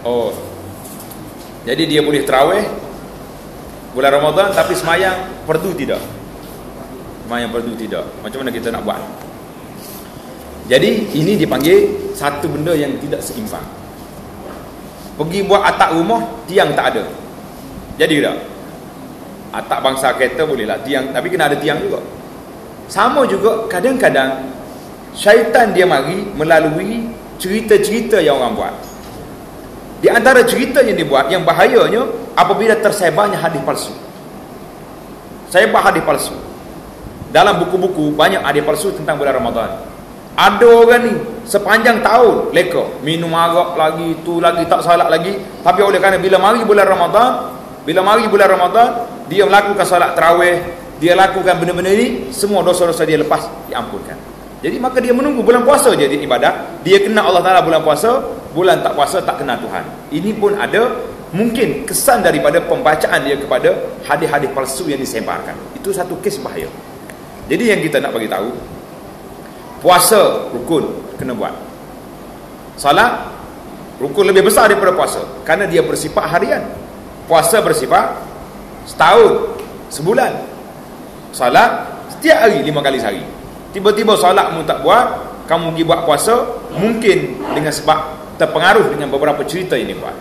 Oh, jadi dia boleh tarawih bulan Ramadan tapi semayang fardu tidak. Semayang fardu tidak. Macam mana kita nak buat? Jadi ini dipanggil satu benda yang tidak seimbang. Pergi buat atap rumah, tiang tak ada. Jadi tak? Atap bangsa kereta bolehlah tiang, tapi kena ada tiang juga. Sama juga kadang-kadang syaitan dia mari melalui cerita-cerita yang orang buat. Di antara cerita yang dibuat, yang bahayanya apabila tersebarnya hadis palsu. Sebar hadis palsu. Dalam buku-buku banyak hadis palsu tentang bulan Ramadan. Ada orang ni sepanjang tahun leka, minum arak lagi, tu lagi, tak salat lagi, tapi oleh kerana bila mari bulan Ramadan, dia melakukan solat tarawih, dia lakukan benda-benda ni, semua dosa-dosa dia lepas diampunkan. Jadi maka dia menunggu bulan puasa je dia ibadah, dia kena Allah Ta'ala bulan puasa, bulan tak puasa tak kena Tuhan. Ini pun ada mungkin kesan daripada pembacaan dia kepada hadis-hadis palsu yang disebarkan. Itu satu kes bahaya. Jadi yang kita nak bagi tahu, puasa rukun kena buat. Salat rukun lebih besar daripada puasa kerana dia bersifat harian. Puasa bersifat setahun, sebulan. Salat setiap hari 5 kali sehari. Tiba-tiba solat kamu tak buat, kamu pergi buat puasa, mungkin dengan sebab terpengaruh dengan beberapa cerita ini buat.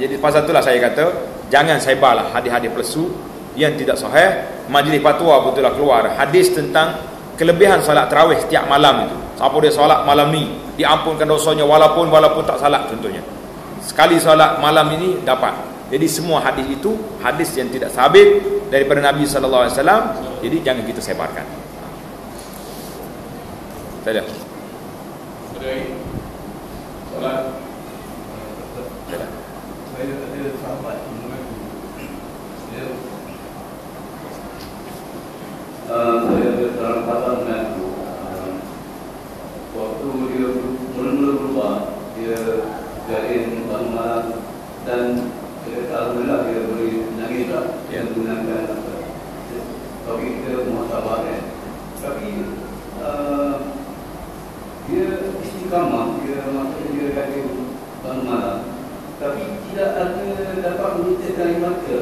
Jadi pasal itulah saya kata, jangan sebarlah hadis-hadis palsu yang tidak sahih. Majlis fatwa pun telah keluar hadis tentang kelebihan solat tarawih setiap malam itu. Siapa dia solat malam ni, diampunkan dosanya walaupun tak salat contohnya. Sekali solat malam ini dapat. Jadi semua hadis itu hadis yang tidak sabit daripada Nabi sallallahu alaihi wasallam. Jadi jangan kita sebarkan. Ada. Solat. Ada. Saya ada sahabat yang mengaku. Saya dalam pasal mengaku. Waktu dia mula-mula berubah, dia jadiin malam dan alhamdulillah dia boleh menangis lah yang menggunakan topik kita muhasabah kan. Tapi dia istiqamah, dia maksudnya dia kata bangun malam, tapi tidak ada dapat menyertakan mata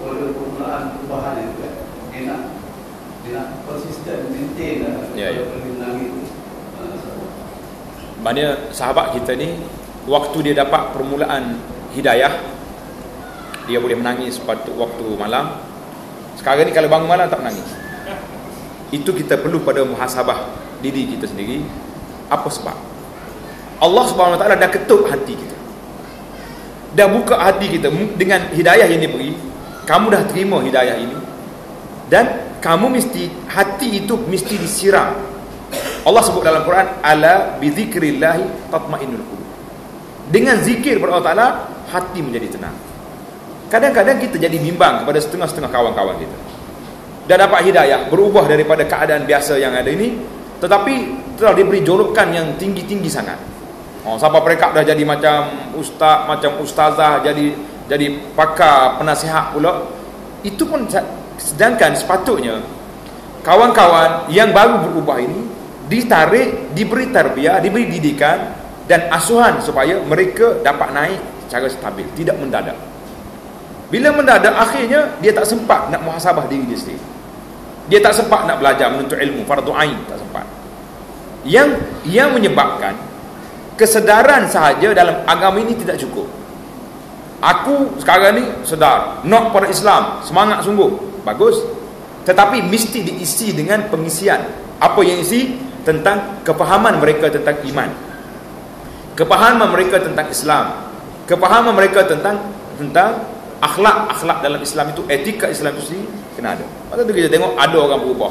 pada permulaan perubahan itu kan. Dia nak konsisten, maintain lah menangis itu. Maknanya sahabat kita ni, waktu dia dapat permulaan hidayah, dia boleh menangis pada waktu malam. Sekarang ni kalau bangun malam tak menangis. Itu kita perlu pada muhasabah diri kita sendiri. Apa sebab? Allah Subhanahu Wa Taala dah ketuk hati kita, dah buka hati kita dengan hidayah yang diberi. Kamu dah terima hidayah ini, dan kamu mesti, hati itu mesti disiram. Allah sebut dalam Quran, ala bi dzikrillahi tatmainnul qulub. Dengan zikir kepada Allah Taala, hati menjadi tenang. Kadang-kadang kita jadi bimbang kepada setengah-setengah kawan-kawan kita, dah dapat hidayah, berubah daripada keadaan biasa yang ada ini, tetapi telah diberi julukan yang tinggi-tinggi sangat. Sampai mereka dah jadi macam ustaz, macam ustazah, jadi pakar penasihat pula. Itu pun, sedangkan sepatutnya kawan-kawan yang baru berubah ini ditarik, diberi tarbiyah, diberi didikan dan asuhan supaya mereka dapat naik secara stabil, tidak mendadak. Bila mendadak, akhirnya dia tak sempat nak muhasabah diri dia sendiri. Dia tak sempat nak belajar menuntut ilmu fardu ain, tak sempat. Yang menyebabkan kesedaran sahaja dalam agama ini tidak cukup. Aku sekarang ni sedar, nak pada Islam, semangat sungguh, bagus. Tetapi mesti diisi dengan pengisian. Apa yang isi? Tentang kefahaman mereka tentang iman, kefahaman mereka tentang Islam, kefahaman mereka tentang akhlak dalam Islam itu, etika Islam itu sendiri kena ada. Maka tu kita tengok ada orang berubah,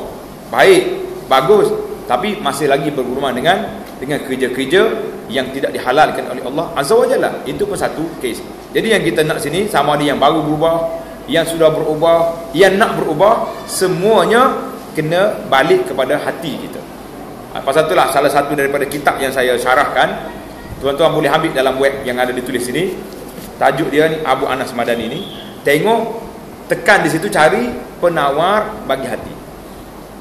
baik, bagus, tapi masih lagi bergurau dengan kerja-kerja yang tidak dihalalkan oleh Allah Azza wa Jalla. Itu pun satu kes. Jadi yang kita nak sini, sama ada yang baru berubah, yang sudah berubah, yang nak berubah, semuanya kena balik kepada hati kita. Pasal itulah salah satu daripada kitab yang saya syarahkan, tuan-tuan boleh ambil dalam web yang ada ditulis sini. Tajuk dia ni Abu Anas Madani ni. Tengok, tekan di situ, cari penawar bagi hati.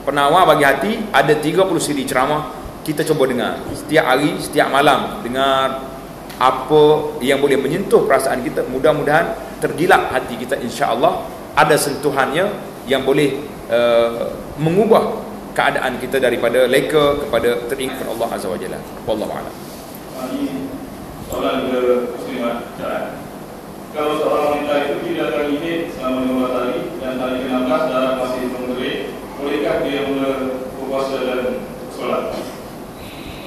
Penawar bagi hati, ada 30 siri ceramah. kita cuba dengar setiap hari, setiap malam, dengar apa yang boleh menyentuh perasaan kita. Mudah-mudahan tergilap hati kita, insya-Allah ada sentuhannya yang boleh mengubah keadaan kita daripada leka kepada teringat Allah Azza wa Jalla. Wallahu a'lam. Ini soalan ke muslimat. Kalau seorang wanita itu tidak terlihat selama 15 hari dan hari ke-16 darah masih mengering, bolehkah dia mula berpuasa dan solat?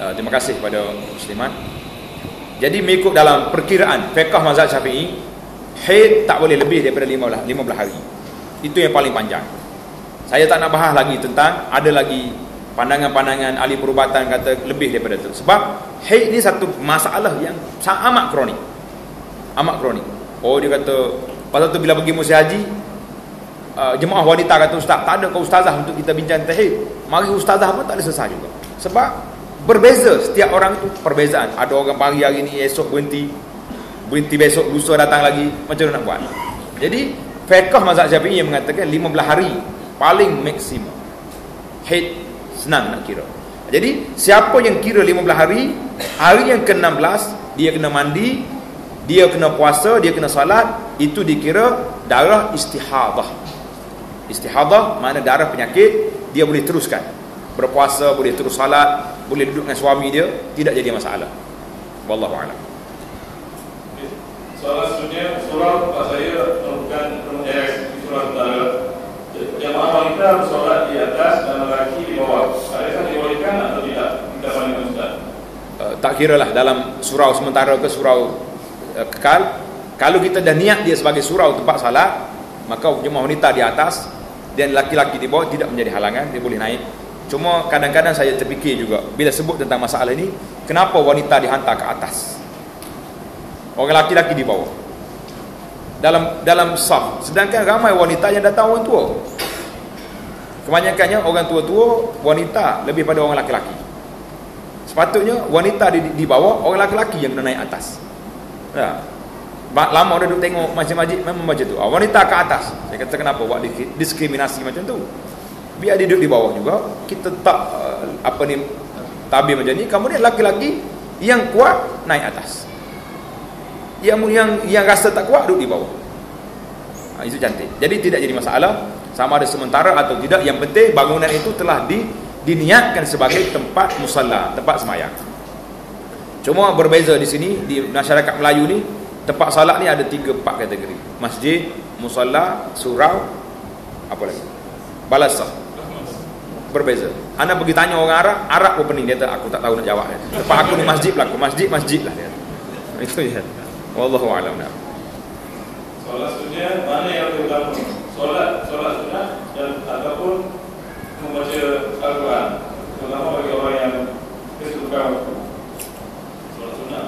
Terima kasih kepada muslimat. Jadi mengikut dalam perkiraan fiqh mazhab Syafi'i, haid tak boleh lebih daripada 15 hari. Itu yang paling panjang. Saya tak nak bahas lagi tentang, ada lagi pandangan-pandangan ahli perubatan kata lebih daripada itu. Sebab haid ni satu masalah yang sangat amat kronik. Amat kronik. Oh, dia kata pasal tu bila pergi musim haji, jemaah wanita kata, ustaz, tak ada ke ustazah untuk kita bincang tentang haid. Mari ustazah pun tak ada selesai juga. Sebab berbeza, setiap orang tu perbezaan. Ada orang pagi hari ni, esok berhenti besok, lusa datang lagi. Macam mana nak buat? Jadi fiqh mazhab Syafi'i yang mengatakan 15 hari paling maksimum. Haid senang nak kira. Jadi siapa yang kira 15 hari, hari yang ke-16 dia kena mandi, dia kena puasa, dia kena salat, itu dikira darah istihadah. Istihadah makna darah penyakit, dia boleh teruskan berpuasa, boleh terus salat, boleh duduk dengan suami dia, tidak jadi masalah. Wallahu a'lam. Soalan seterusnya, surau tempat saya bukan surau utara. Jemaah wanita bersolat di atas dan lelaki di bawah. Adakah dibolehkan atau tidak? Kita pandangkan Ustaz. Tak kira lah dalam surau sementara ke surau kekal. Kalau kita dah niat dia sebagai surau tempat salat, maka jemaah wanita di atas dan laki-laki di bawah tidak menjadi halangan, dia boleh naik. Cuma kadang-kadang saya terfikir juga bila sebut tentang masalah ini, kenapa wanita dihantar ke atas, orang laki-laki di bawah dalam saf, sedangkan ramai wanita yang datang orang tua. Kebanyakannya orang tua-tua, wanita lebih pada orang laki-laki. Sepatutnya wanita di bawah, orang laki-laki yang kena naik atas. Ya. Lama dah duduk tengok masjid-masjid memang macam tu. Wanita ke atas. Saya kata kenapa buat diskriminasi macam tu? Biar dia duduk di bawah juga. Kita tak tabir macam ni. Kemudian laki-laki yang kuat naik atas. Yang rasa tak kuat duduk di bawah. Itu cantik. Jadi tidak jadi masalah sama ada sementara atau tidak. Yang penting bangunan itu telah diniatkan sebagai tempat musalla, tempat sembahyang. Cuma berbeza di sini di masyarakat Melayu ni, tempat salat ni ada 3-4 kategori. Masjid, musalla, surau, apa lagi? Balasah. Berbeza. Anda pergi tanya orang Arab pun pening, dia kata aku tak tahu nak jawab. Tempat aku ni masjid lah, masjid lah dia. Itu ya. Wallahu a'lam. Soalan seterusnya, mana yang lebih utama? Solat sunat dan ataupun membaca Al-Quran, terutama bagi orang yang kesukaan waktu. Solat sunat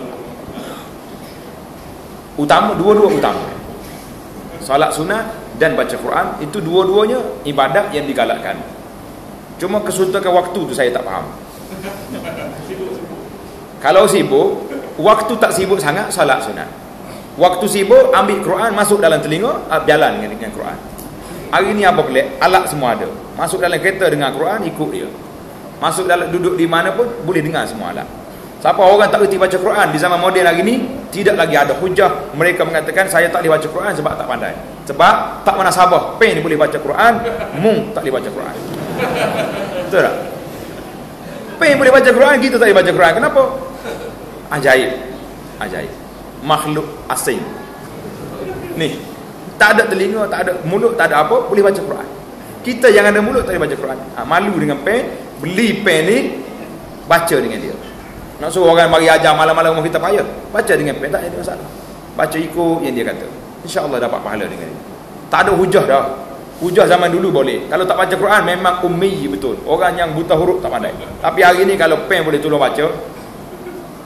utama, dua-dua utama. Solat sunat dan baca Quran, itu dua-duanya ibadat yang digalakkan. Cuma kesuntakan waktu tu saya tak faham. Kalau sibuk, waktu tak sibuk sangat, solat sunat. Waktu sibuk, ambil Quran, masuk dalam telinga, jalan dengan Quran. Hari ni apa pelik? Alat semua ada. Masuk dalam kereta dengan Quran, ikut dia. Masuk dalam, duduk di mana pun, boleh dengar semua alat. Siapa orang tak reti baca Quran di zaman moden hari ni, tidak lagi ada hujah. Mereka mengatakan, saya tak boleh baca Quran sebab tak pandai. Sebab tak munasabah. Pen boleh baca Quran, mung tak boleh baca Quran. Betul tak? Pen boleh baca Quran, kita tak boleh baca Quran. Kenapa? Ajaib. Ajaib. Makhluk asing ni, tak ada telinga, tak ada mulut, tak ada apa, boleh baca Quran. Kita yang ada mulut tak boleh baca Quran. Malu dengan pen, beli pen ni, baca dengan dia. Nak suruh orang mari ajar malam-malam rumah kita payah, baca dengan pen, tak ada masalah. Baca ikut yang dia kata, insya-Allah dapat pahala dengan dia. Tak ada hujah dah. Hujah zaman dulu boleh. Kalau tak baca Quran memang ummi betul, orang yang buta huruf tak pandai. Tapi hari ni kalau pen boleh tolong baca,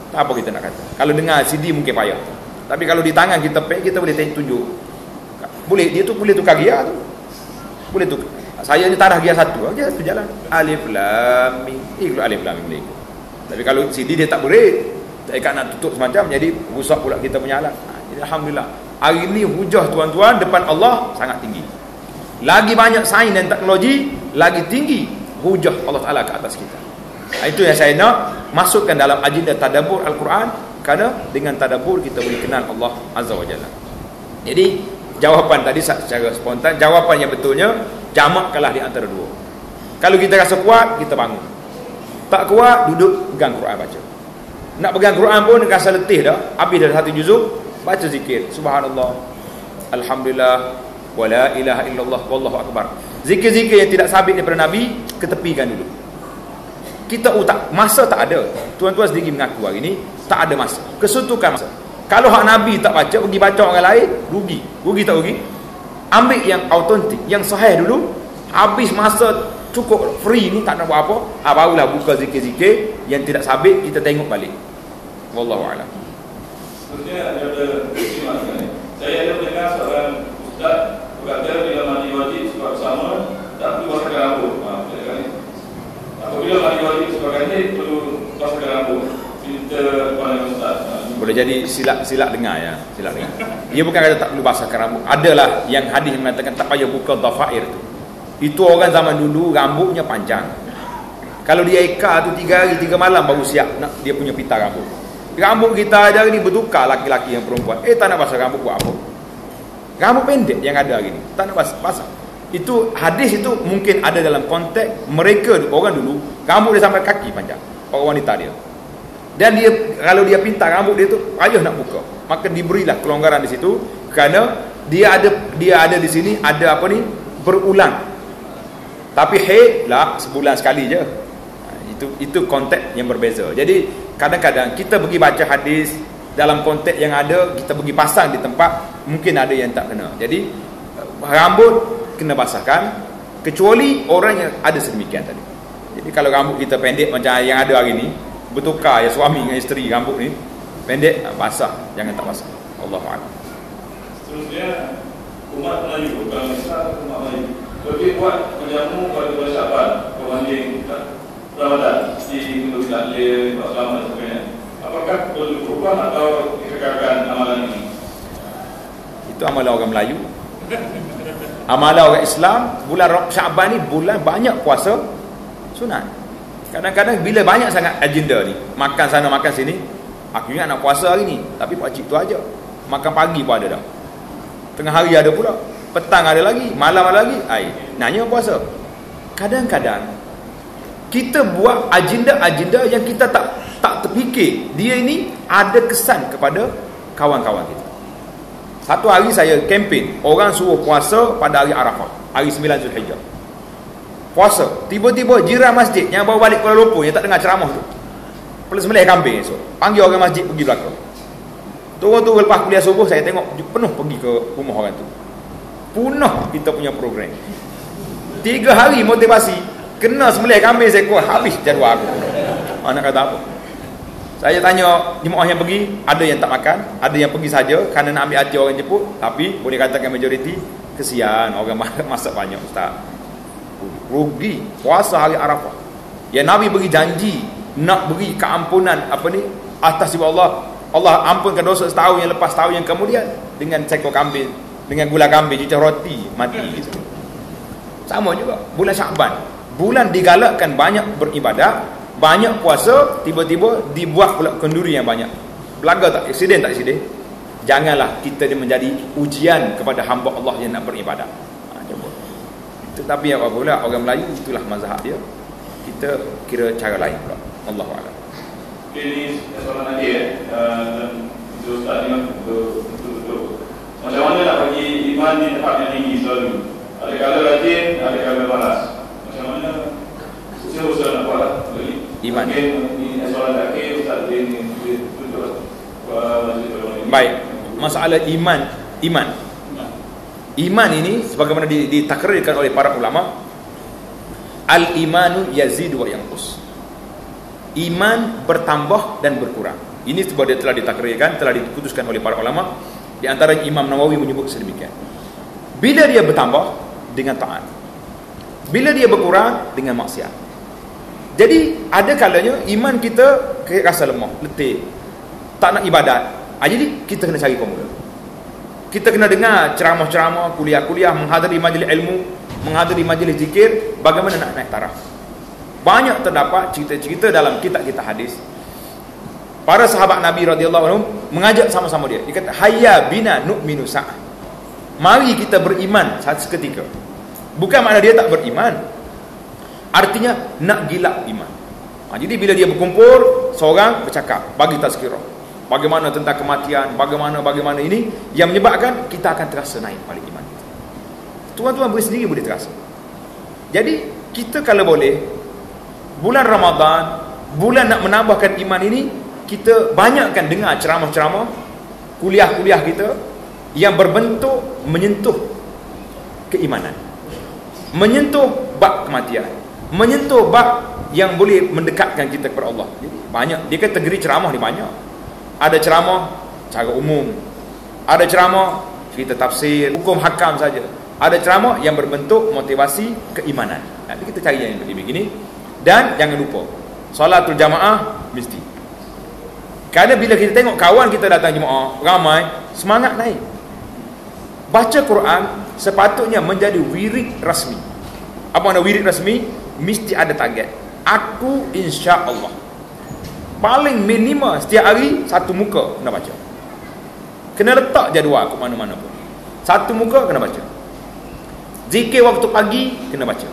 tak apa kita nak kata. Kalau dengar CD mungkin payah. Tapi kalau di tangan kita pen, kita boleh tunjuk. Boleh, dia tu boleh tukar gear tu. Boleh tukar. Saya ni tarah gear satu aja tu jalan. Alif lam mim. Ikut alif lam mim. Tapi kalau CD dia tak boleh. Tak ikat nak tutup semacam, jadi rusak pula kita punya alat. Jadi alhamdulillah. Hari ni hujah tuan-tuan depan Allah sangat tinggi. Lagi banyak sains dan teknologi, lagi tinggi hujah Allah Taala ke atas kita. Itu yang saya nak masukkan dalam agenda tadabbur Al-Quran, kerana dengan tadabbur kita boleh kenal Allah Azza wa Jalla. Jadi jawapan tadi secara spontan, jawapan yang betulnya jamakkanlah di antara dua. Kalau kita rasa kuat, kita bangun. Tak kuat, duduk pegang Quran baca. Nak pegang Quran pun rasa letih dah, habis dah satu juzuk, baca zikir subhanallah, alhamdulillah, wala ilaha illallah, wallahu akbar. Zikir-zikir yang tidak sabit daripada Nabi, ketepikan dulu. Kita masa tak ada. Tuan-tuan sendiri mengaku hari ni tak ada masa, kesuntukan masa. Kalau hak Nabi tak baca, pergi baca orang lain, rugi. Rugi tak rugi? Ambil yang autentik, yang sahih dulu. Habis masa cukup free ni, tak nak buat apa, barulah buka zikir-zikir yang tidak sabit, kita tengok balik. Wallahu a'lam. Sebenarnya ada kesimpulan. Saya ada mendengar seorang ustaz berkata bila mandi wajib sebab sama tak perlu basahkan rambut. Apabila mandi wajib sebagainya perlu basahkan rambut. Kita pandang ustaz. Boleh jadi silap dengar ya, silap dengar. Dia bukan kata tak perlu basahkan rambut. Adalah yang hadis mengatakan tak payah buka dhafair tu. Itu orang zaman dulu rambutnya panjang. Kalau dia eka tu 3 hari 3 malam baru siap nak dia punya pita rambut. Rambut kita ada hari ni bertukar, laki-laki yang perempuan. Tak nak basah rambut buat apa? Rambut pendek yang ada hari ni, tak nak basah. Itu hadis itu mungkin ada dalam konteks mereka orang dulu rambut dia sampai kaki panjang, orang wanita dia. Dan dia kalau dia pintar rambut dia tu payah nak buka, maka diberilah kelonggaran di situ, kerana dia ada di sini ada apa ni, berulang. Tapi haid lah sebulan sekali je. Itu konteks yang berbeza. Jadi kadang-kadang kita pergi baca hadis dalam konteks yang ada, kita pergi pasang di tempat mungkin ada yang tak kena. Jadi rambut kena basahkan, kecuali orang yang ada sedemikian tadi. Jadi kalau rambut kita pendek macam yang ada hari ni, bertukar ya suami dengan isteri, rambut ni pendek, basah, jangan tak basah. Allahu a'lam. Seterusnya, umat Melayu, bukan Islam, umat Melayu lebih buat menjamu pada bulan Syaban berbanding Ramadan di Gunung Selalir, Pak Selamat dan sebagainya. Apakah perlu berubah atau dikekalkan amalan ini? Itu amalan orang Melayu. Amalan orang Islam, bulan Syaban ni bulan banyak puasa sunat. Kadang-kadang bila banyak sangat agenda ni, makan sana makan sini, aku ingat nak puasa hari ni, tapi pakcik tu aja. Makan pagi pun ada dah. Tengah hari ada pula. Petang ada lagi, malam ada lagi. Nanya puasa. Kadang-kadang kita buat agenda-agenda yang kita tak terfikir dia ini ada kesan kepada kawan-kawan kita. Satu hari saya kempen, orang suruh puasa pada hari Arafah, hari 9 Zulhijjah. Puasa, tiba-tiba jiran masjid yang bawa balik Kuala Lumpur yang tak dengar ceramah tu, perlu sembelih kambing esok, panggil orang masjid pergi belakang. Turun-turun lepas kuliah subuh, saya tengok penuh pergi ke rumah orang tu. Punah kita punya program. 3 hari motivasi, kena sembelih kambing seekor, habis jadual aku. Nak kata apa? Saya tanya jemaah yang pergi, ada yang tak makan, ada yang pergi saja kerana nak ambil hati orang jemput, tapi boleh katakan majoriti kesian orang masak banyak ustaz. Rugi puasa hari Arafah. Yang Nabi beri janji nak beri keampunan atas ibu Allah. Allah ampunkan dosa setahun yang lepas, tahun yang kemudian dengan seekor kambing, dengan gula kambing, cucah roti mati gitu. Sama juga bulan Syaban, bulan digalakkan banyak beribadat, banyak puasa, tiba-tiba dibuat pula kenduri yang banyak. Belaga tak eksiden, tak eksiden. Janganlah kita menjadi ujian kepada hamba Allah yang nak beribadat. Coba. Tetapi apa pula orang Melayu, itulah mazhab dia. Kita kira cara lain pula. Allahu a'lam. Ini soalan lagi dan itu Ustaz ni betul-betul. Macam mana nak bagi iman di tempat yang tinggi selalu? Ada kala rajin, ada kala malas. Macam mana Ustaz nak buat iman? Ini soalan terakhir Ustaz ini betul. Baik, masalah iman ini sebagaimana ditakrirkan oleh para ulama, al-imanu yazidu wa yanqus. Iman bertambah dan berkurang. Ini sebab dia telah ditakrirkan, telah diputuskan oleh para ulama. Di antara Imam Nawawi menyebut sedemikian. Bila dia bertambah dengan taat, bila dia berkurang dengan maksiat. Jadi ada kalanya iman kita rasa lemah, letih, tak nak ibadat. Jadi kita kena cari pemula. Kita kena dengar ceramah-ceramah, kuliah-kuliah, menghadiri majlis ilmu, menghadiri majlis zikir. Bagaimana nak naik taraf, banyak terdapat cerita-cerita dalam kitab-kitab hadis. Para sahabat Nabi radhiyallahu anhum mengajak sama-sama dia. Dia kata, hayya bina nu'minu sa'ah. Mari kita beriman seketika. Bukan makna dia tak beriman. Artinya nak gilap iman. Jadi bila dia berkumpul, seorang bercakap, bagi tazkirah. Bagaimana tentang kematian, bagaimana ini yang menyebabkan kita akan terasa naik balik iman kita. Tuan-tuan boleh sendiri boleh terasa. Jadi kita kalau boleh, bulan Ramadan, bulan nak menambahkan iman ini, kita banyakkan dengar ceramah-ceramah, kuliah-kuliah kita yang berbentuk menyentuh keimanan, menyentuh bab kematian, menyentuh bab yang boleh mendekatkan kita kepada Allah. Jadi banyak, dia kategori ceramah ni banyak. Ada ceramah cara umum, ada ceramah cerita tafsir, hukum hakam saja, ada ceramah yang berbentuk motivasi keimanan. Nanti kita cari yang begini. Dan jangan lupa, solatul jamaah mesti. Kerana bila kita tengok kawan kita datang jemaah ramai, semangat naik. Baca Quran sepatutnya menjadi wirid rasmi. Apa makna wirid rasmi? Mesti ada target. Aku insya-Allah paling minima setiap hari satu muka kena baca. Kena letak jadual ke mana-mana pun. Satu muka kena baca. Zikir waktu pagi kena baca.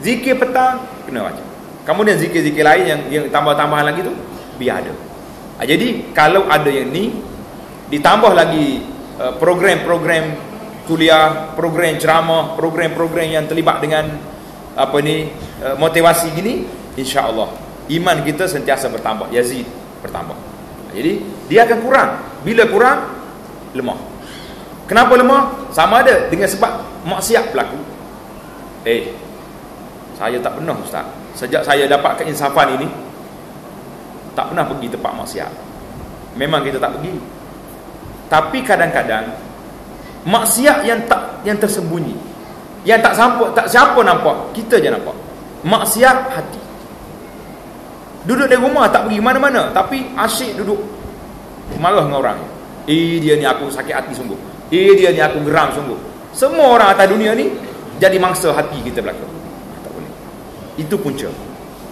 Zikir petang kena baca. Kemudian zikir-zikir lain yang tambah-tambahan lagi tu biar ada. Jadi kalau ada yang ni ditambah lagi program-program kuliah, program ceramah, program-program yang terlibat dengan motivasi gini, insya-Allah iman kita sentiasa bertambah, yazid, bertambah. Jadi dia akan kurang. Bila kurang, lemah. Kenapa lemah? Sama ada dengan sebab maksiat berlaku. Saya tak pernah ustaz, sejak saya dapat keinsafan ini tak pernah pergi tempat maksiat. Memang kita tak pergi. Tapi kadang-kadang maksiat yang tersembunyi, yang tak siapa nampak, kita je nampak. Maksiat hati. Duduk di rumah tak pergi mana-mana, tapi asyik duduk marah dengan orang. Dia ni aku sakit hati sungguh. Dia ni aku geram sungguh. Semua orang atas dunia ni jadi mangsa hati kita belaka. Tak boleh. Itu punca.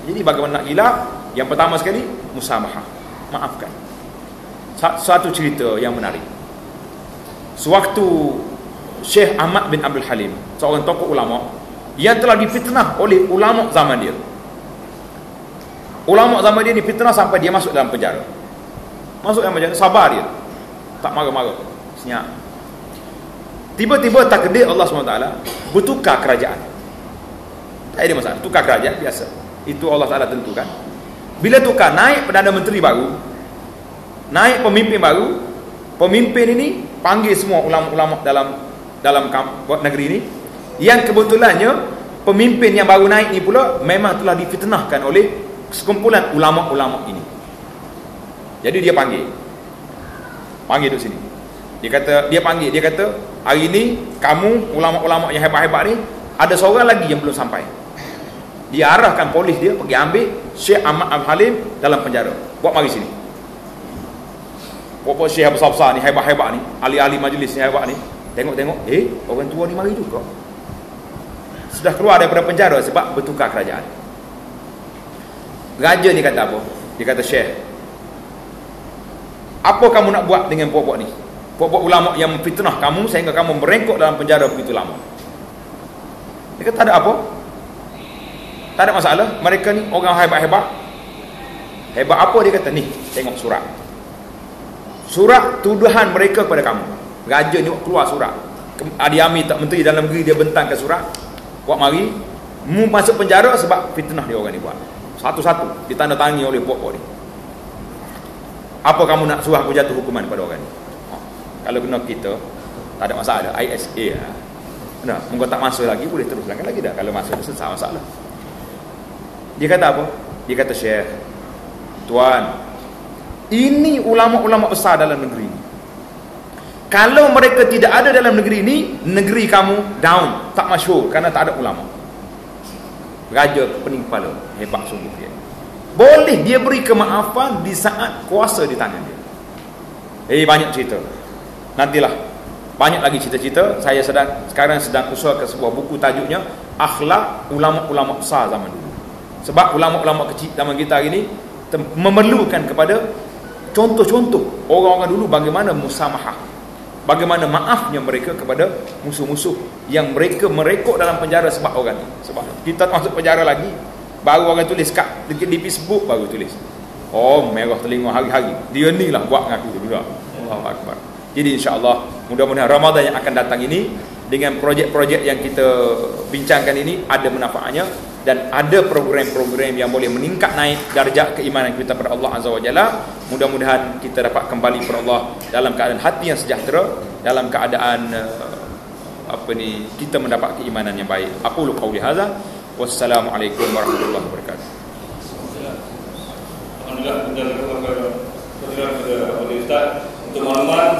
Jadi bagaimana nak gila? Yang pertama sekali, musamahah, maafkan. Satu cerita yang menarik. Sewaktu Syekh Ahmad bin Abdul Halim, seorang tokoh ulama yang telah difitnah oleh ulama zaman dia. Ulama zaman dia difitnah sampai dia masuk dalam penjara. Masuk dalam penjara, sabar dia. Tak marah-marah, senyap. Tiba-tiba takdir Allah SWT bertukar kerajaan. Tak ada masalah, tukar kerajaan biasa. Itu Allah Ta'ala tentukan. Bila tukar, naik Perdana Menteri baru, naik pemimpin baru. Pemimpin ini panggil semua ulama-ulama dalam negeri ini, yang kebetulannya pemimpin yang baru naik ni pula memang telah difitnahkan oleh sekumpulan ulama-ulama ini. Jadi dia panggil duduk sini. Dia kata, hari ini kamu ulama-ulama yang hebat-hebat ni, ada seorang lagi yang belum sampai. Dia arahkan polis dia pergi ambil Syekh Ahmad Abdul Halim dalam penjara. Buat mari sini. Buat syekh besar-besar ni, hebat-hebat ni, ahli-ahli majlis ni hebat ni. Tengok-tengok, orang tua ni mari juga. Sudah keluar daripada penjara sebab bertukar kerajaan. Raja ni kata apa? Dia kata, Syekh, apa kamu nak buat dengan puak-puak ni? Puak-puak ulama yang fitnah kamu sehingga kamu merengkok dalam penjara begitu lama. Dia kata, tak ada apa. Tak ada masalah. Mereka ni orang hebat-hebat. Hebat apa? Dia kata, ni, tengok surat. Surat tuduhan mereka kepada kamu. Raja ni keluar surat. Adi Amir tak menteri dalam negeri, dia bentangkan surat. Buat mari, mu masuk penjara sebab fitnah dia orang ni buat. Satu-satu ditandatangani oleh puak-puak ni. Apa kamu nak suruh aku jatuh hukuman pada orang ni? Kalau kena kita, tak ada masalah. ISA lah. Nah, mungkin tak masuk lagi, boleh terus lagi dah. Kalau masuk, selesai masalah. Dia kata apa? Dia kata, Syekh, Tuan, ini ulama-ulama besar dalam negeri ini. Kalau mereka tidak ada dalam negeri ini, negeri kamu down, tak masyhur kerana tak ada ulama. Raja pening kepala, hebat sungguh dia. Boleh dia beri kemaafan di saat kuasa di tangan dia. Banyak cerita. Nantilah banyak lagi cerita-cerita. Saya sekarang sedang usahakan sebuah buku, tajuknya Akhlak Ulama-ulama Besar Zaman Dulu. Sebab ulama-ulama kecil zaman kita hari ni memerlukan kepada contoh-contoh orang-orang dulu bagaimana musamahah, bagaimana maafnya mereka kepada musuh-musuh yang mereka merekod dalam penjara sebab orang ni. Sebab kita masuk penjara lagi, baru orang tulis di Facebook, baru tulis, oh merah telinga hari-hari, dia ni lah buat dengan aku dulu. Allahu Akbar. Jadi insya-Allah mudah-mudahan Ramadan yang akan datang ini dengan projek-projek yang kita bincangkan ini ada manfaatnya dan ada program-program yang boleh meningkat naik darjat keimanan kita kepada Allah Azza wa Jalla. Mudah-mudahan kita dapat kembali kepada Allah dalam keadaan hati yang sejahtera, dalam keadaan kita mendapat keimanan yang baik. Aqulu qauli hadza, wassalamualaikum warahmatullahi wabarakatuh. Alhamdulillah, kepada Ustaz untuk maklumat